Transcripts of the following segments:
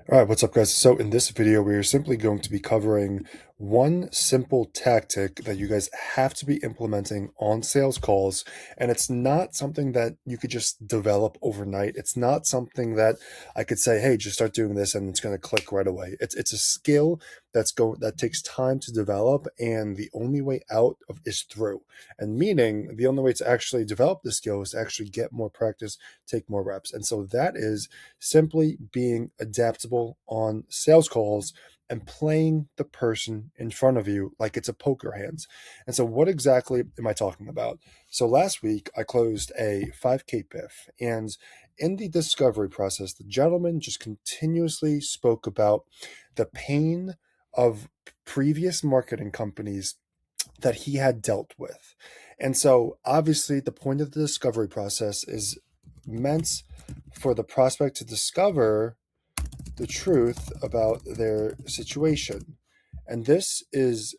All right, what's up, guys? So, in this video, we're simply going to be covering one simple tactic that you guys have to be implementing on sales calls. And it's not something that you could just develop overnight. It's not something that I could say, hey, just start doing this and it's going to click right away. It's a skill that takes time to develop, and the only way out of is through. And meaning the only way to actually develop the skill is to actually get more practice, take more reps. And so that is simply being adaptable on sales calls and playing the person in front of you like it's a poker hand. And so, what exactly am I talking about? So, last week I closed a 5K PIF, and in the discovery process, the gentleman just continuously spoke about the pain of previous marketing companies that he had dealt with. And so, obviously, the point of the discovery process is meant for the prospect to discover the truth about their situation. And this is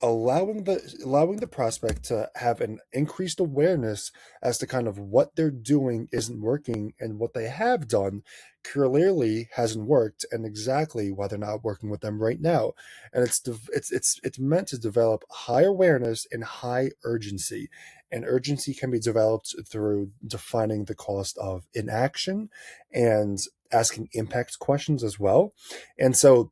allowing the prospect to have an increased awareness as to kind of what they're doing isn't working, and what they have done clearly hasn't worked, and exactly why they're not working with them right now. And it's meant to develop high awareness and high urgency. And urgency can be developed through defining the cost of inaction and asking impact questions as well. And so,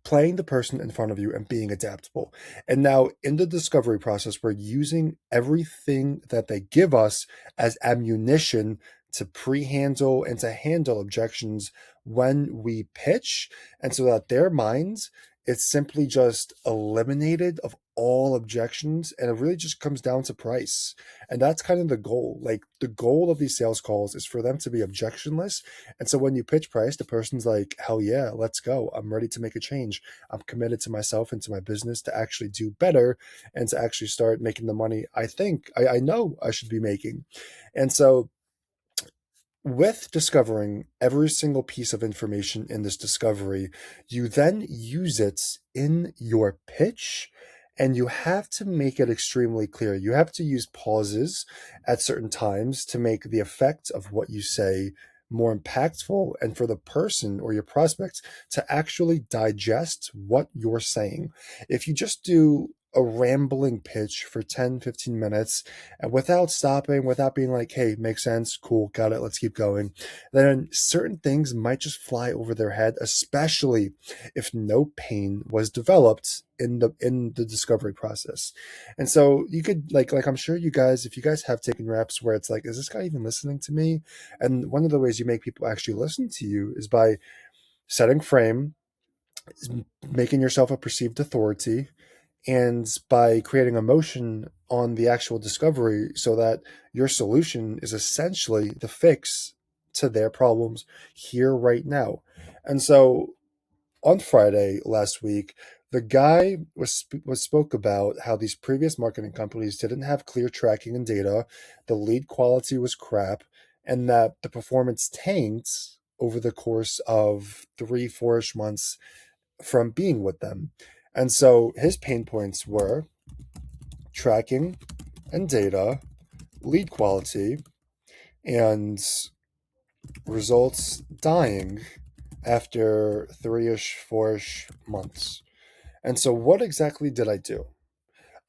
playing the person in front of you and being adaptable. And now in the discovery process, we're using everything that they give us as ammunition to pre-handle and to handle objections when we pitch. And so that their minds, it's simply just eliminated of all objections, and it really just comes down to price. And that's kind of the goal. Like, the goal of these sales calls is for them to be objectionless. And so when you pitch price, the person's like, hell yeah, let's go. I'm ready to make a change. I'm committed to myself and to my business to actually do better and to actually start making the money I know I should be making. And so, with discovering every single piece of information in this discovery, you then use it in your pitch, and you have to make it extremely clear. You have to use pauses at certain times to make the effect of what you say more impactful, and for the person or your prospects to actually digest what you're saying. If you just do a rambling pitch for 10, 15 minutes and without stopping, without being like, hey, makes sense, cool, got it, let's keep going, then certain things might just fly over their head, especially if no pain was developed in the discovery process. And so you could like I'm sure you guys, if you guys have taken reps where it's like, is this guy even listening to me? And one of the ways you make people actually listen to you is by setting frame, making yourself a perceived authority, and by creating emotion on the actual discovery so that your solution is essentially the fix to their problems here right now. And so, on Friday last week, the guy was spoke about how these previous marketing companies didn't have clear tracking and data, the lead quality was crap, and that the performance tanked over the course of 3 4ish months from being with them. And so his pain points were tracking and data, lead quality, and results dying after 4ish months. And so, what exactly did I do?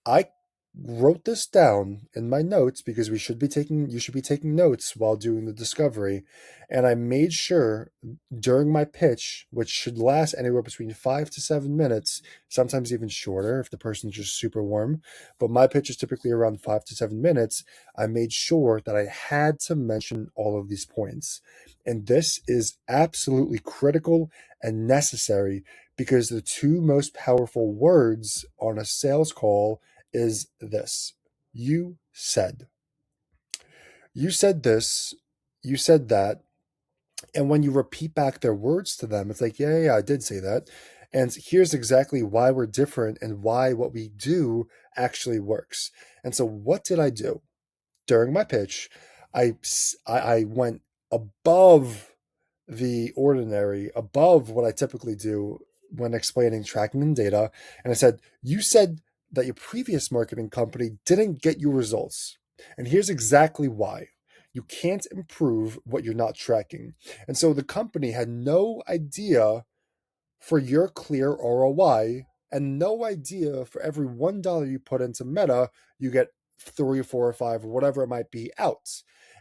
I wrote this down in my notes because you should be taking notes while doing the discovery. And I made sure during my pitch, which should last anywhere between 5 to 7 minutes, sometimes even shorter if the person's just super warm, but my pitch is typically around 5 to 7 minutes. I made sure that I had to mention all of these points. And this is absolutely critical and necessary, because the two most powerful words on a sales call is this: you said. You said this, you said that. And when you repeat back their words to them, it's like, yeah, yeah, yeah, I did say that. And here's exactly why we're different and why what we do actually works. And so, what did I do? During my pitch, I went above the ordinary, above what I typically do when explaining tracking and data. And I said, you said that your previous marketing company didn't get you results. And here's exactly why. You can't improve what you're not tracking. And so the company had no idea for your clear ROI and no idea for every $1 you put into Meta, you get 3 or 4 or 5 or whatever it might be out.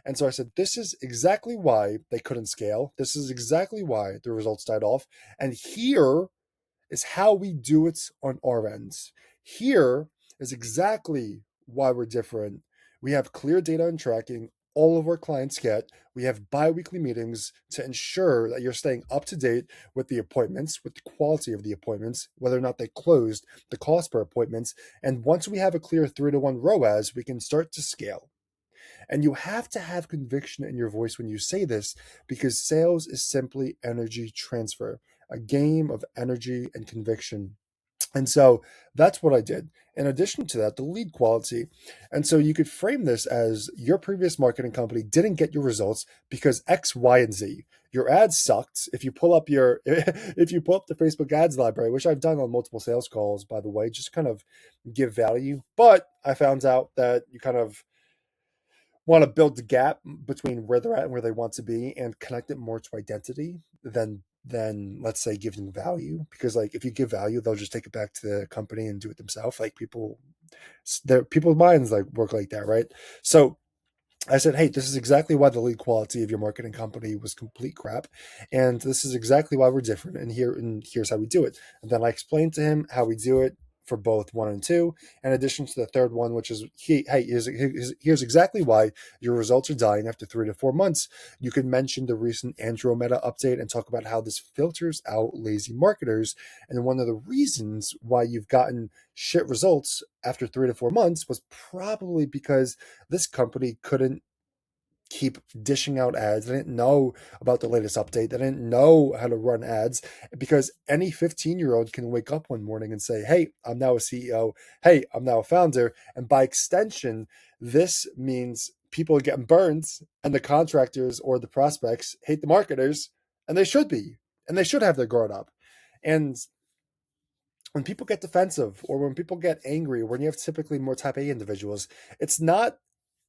And so I said, this is exactly why they couldn't scale. This is exactly why the results died off. And here is how we do it on our ends. Here is exactly why we're different. We have clear data and tracking. All of our clients get. We have bi-weekly meetings to ensure that you're staying up to date with the appointments, with the quality of the appointments, whether or not they closed, the cost per appointments. And once we have a clear 3-to-1 ROAS, we can start to scale. And you have to have conviction in your voice when you say this, because sales is simply energy transfer, a game of energy and conviction. And so that's what I did. In addition to that, the lead quality. And so you could frame this as your previous marketing company didn't get your results because X, Y, and Z. Your ads sucked. If you pull up the Facebook ads library, which I've done on multiple sales calls, by the way, just kind of give value. But I found out that you kind of want to build the gap between where they're at and where they want to be and connect it more to identity than let's say giving value, because like if you give value they'll just take it back to the company and do it themselves. Like people's minds like work like that, right? So I said, hey, this is exactly why the lead quality of your marketing company was complete crap. And this is exactly why we're different. And here's how we do it. And then I explained to him how we do it for both 1 and 2, in addition to the third one, which is, hey, here's exactly why your results are dying after 3 to 4 months. You can mention the recent Andromeda update and talk about how this filters out lazy marketers. And one of the reasons why you've gotten shit results after 3 to 4 months was probably because this company couldn't keep dishing out ads. They didn't know about the latest update. They didn't know how to run ads, because any 15-year-old can wake up one morning and say, hey, I'm now a CEO. Hey, I'm now a founder. And by extension, this means people are getting burned and the contractors or the prospects hate the marketers, and they should be, and they should have their guard up. And when people get defensive or when people get angry, when you have typically more type A individuals, it's not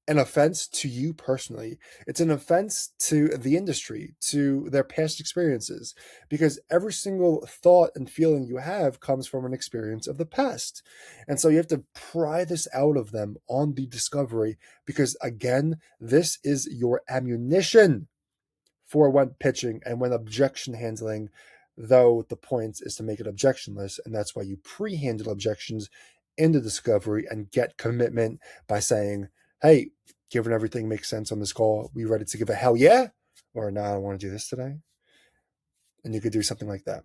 an offense to you personally. It's an offense to the industry, to their past experiences, because every single thought and feeling you have comes from an experience of the past. And so you have to pry this out of them on the discovery, because again, this is your ammunition for when pitching and when objection handling, though the point is to make it objectionless. And that's why you pre-handle objections in the discovery and get commitment by saying, hey, given everything makes sense on this call, we ready to give a hell yeah? Or no, I don't want to do this today. And you could do something like that.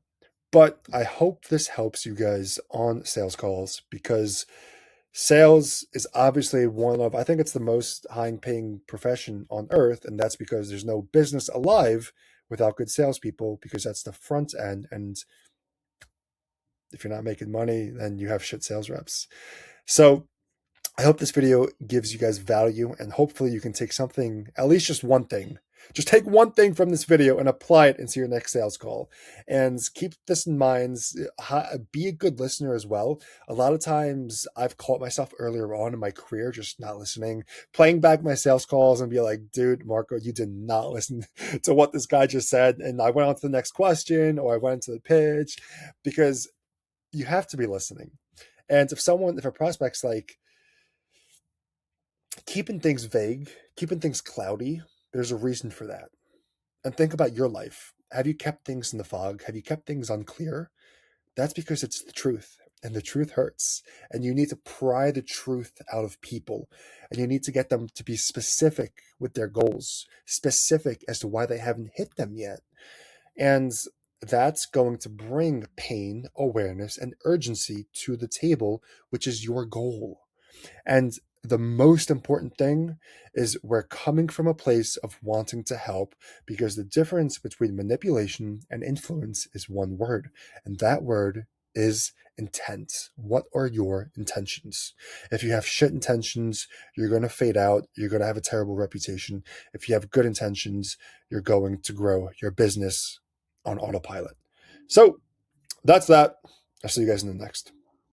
But I hope this helps you guys on sales calls, because sales is obviously I think it's the most high paying profession on earth. And that's because there's no business alive without good salespeople, because that's the front end. And if you're not making money, then you have shit sales reps. So I hope this video gives you guys value, and hopefully you can take something, at least just one thing. Just take one thing from this video and apply it into your next sales call. And keep this in mind. Be a good listener as well. A lot of times I've caught myself earlier on in my career just not listening, playing back my sales calls and be like, dude, Marco, you did not listen to what this guy just said. And I went on to the next question, or I went into the pitch, because you have to be listening. And if a prospect's like, keeping things vague, keeping things cloudy, there's a reason for that. And think about your life. Have you kept things in the fog? Have you kept things unclear? That's because it's the truth, and the truth hurts. And you need to pry the truth out of people, and you need to get them to be specific with their goals, specific as to why they haven't hit them yet. And that's going to bring pain, awareness, and urgency to the table, which is your goal. And the most important thing is we're coming from a place of wanting to help, because the difference between manipulation and influence is one word, and that word is intent. What are your intentions? If you have shit intentions, you're going to fade out. You're going to have a terrible reputation. If you have good intentions, you're going to grow your business on autopilot. So that's that. I'll see you guys in the next.